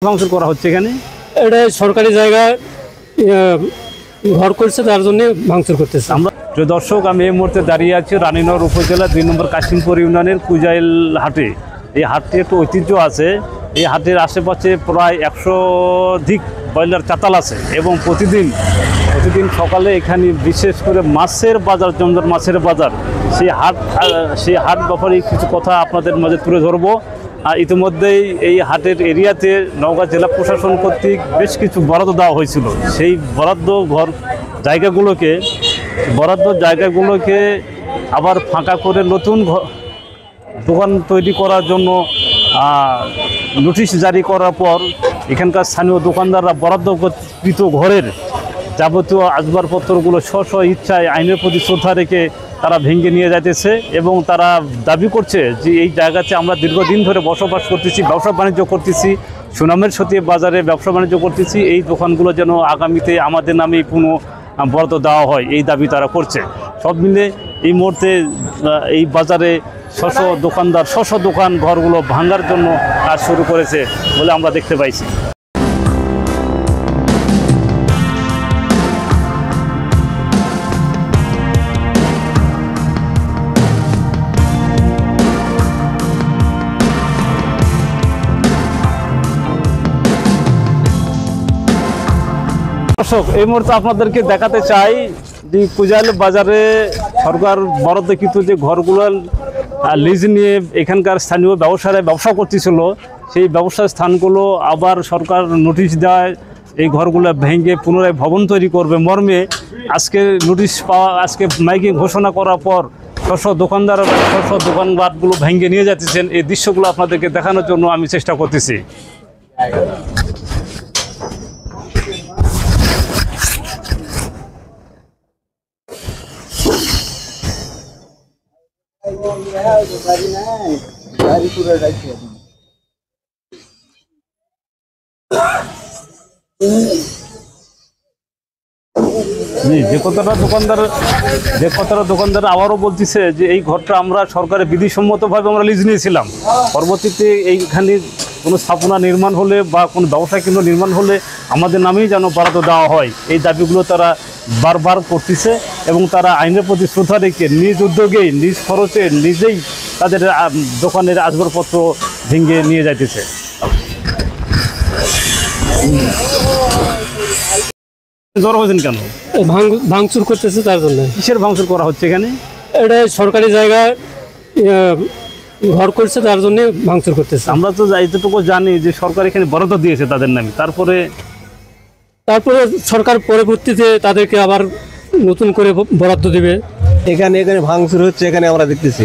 ভাঙচুর করা হচ্ছে এখানে? এটা সরকারি জায়গায় ঘর করছে, তার জন্য ভাঙচুর করতেছে। আমরা দর্শক, আমি এই মুহূর্তে দাঁড়িয়ে আছি রানীনগর উপজেলা 2 নম্বর কাশিমপুর ইউনিয়নের কুজাইল হাটে। এই হাটটি একটু ঐতিহ্য আছে। এই হাটের আশেপাশে প্রায় 100 ব্রয়লার চাতাল আছে এবং প্রতিদিন সকালে এখানে বিশেষ করে মাছের বাজার, জমজট মাছের বাজার, সেই হাট ব্যাপারে কিছু কথা আপনাদের মাঝে তুলে ধরবো। আর ইতিমধ্যেই এই হাটের এরিয়াতে নওগাঁ জেলা প্রশাসন কর্তৃক বেশ কিছু বরাদ্দ দেওয়া হয়েছিল। সেই বরাদ্দ জায়গাগুলোকে আবার ফাঁকা করে নতুন দোকান তৈরি করার জন্য নোটিশ জারি করার পর এখানকার স্থানীয় দোকানদাররা বরাদ্দকৃত ঘরের যাবতীয় আসবাবপত্রগুলো স্ব ইচ্ছায় আইনের প্রতি শ্রদ্ধা রেখে তারা ভেঙে নিয়ে যাইতেছে এবং তারা দাবি করছে যে এই জায়গাতে আমরা দীর্ঘদিন ধরে বসবাস করতেছি, ব্যবসা বাণিজ্য করতেছি, সুনামের সাথে বাজারে ব্যবসা বাণিজ্য করতেছি, এই দোকানগুলো যেন আগামীতে আমাদের নামে কোনো বরাদ্দ দেওয়া হয়, এই দাবি তারা করছে। সব মিলে এই মুহূর্তে এই বাজারে দোকান ঘরগুলো ভাঙার জন্য কাজ শুরু করেছে বলে আমরা দেখতে পাইছি। দর্শক, এই মুহূর্তে আপনাদেরকে দেখাতে চাই যে কুজাইল বাজারে সরকার বরাদ্দকৃত যে ঘরগুলো লিজ নিয়ে এখানকার স্থানীয় ব্যবসায়ীরা ব্যবসা করতেছিল, সেই ব্যবসার স্থানগুলো আবার সরকার নোটিশ দেয় এই ঘরগুলো ভেঙে পুনরায় ভবন তৈরি করবে মর্মে আজকে নোটিশ পাওয়া, আজকে মাইকিং ঘোষণা করার পর দোকানপাটগুলো ভেঙে নিয়ে যাচ্ছেন। এই দৃশ্যগুলো আপনাদেরকে দেখানোর জন্য আমি চেষ্টা করতেছি। যে কথাটা দোকানদার আবারও বলতেছে যে এই ঘরটা আমরা সরকারের বিধিসম্মতভাবে আমরা লিজ নিয়েছিলাম, পরবর্তীতে এইখানে কোনো স্থাপনা নির্মাণ হলে বা কোনো ব্যবসায় কেন্দ্র নির্মাণ হলে আমাদের নামেই যেন বরাদ্দ দেওয়া হয়, এই দাবিগুলো তারা বারবার করতেছে এবং তারা আইনের প্রতি শ্রদ্ধা রেখে নিজ উদ্যোগেই, নিজ খরচে, নিজেই তাদের দোকানের আসবাবপত্র ভেঙে নিয়ে যাইতেছে। জ্বর হয়েছেন কেন? ভাঙচুর করতেছে, তার জন্য। কিসের ভাঙচুর করা হচ্ছে এখানে? এটা সরকারি জায়গায় ঘর করছে, তার জন্য ভাঙচুর করতেছে। আমরা তো এতটুকু জানি যে সরকার এখানে বরাদ্দ দিয়েছে তাদের নামে, তারপরে সরকার পরবর্তীতে তাদেরকে আবার নতুন করে বরাদ্দ দেবে। এখানে ভাঙচুর হচ্ছে, এখানে আমরা দেখতেছি।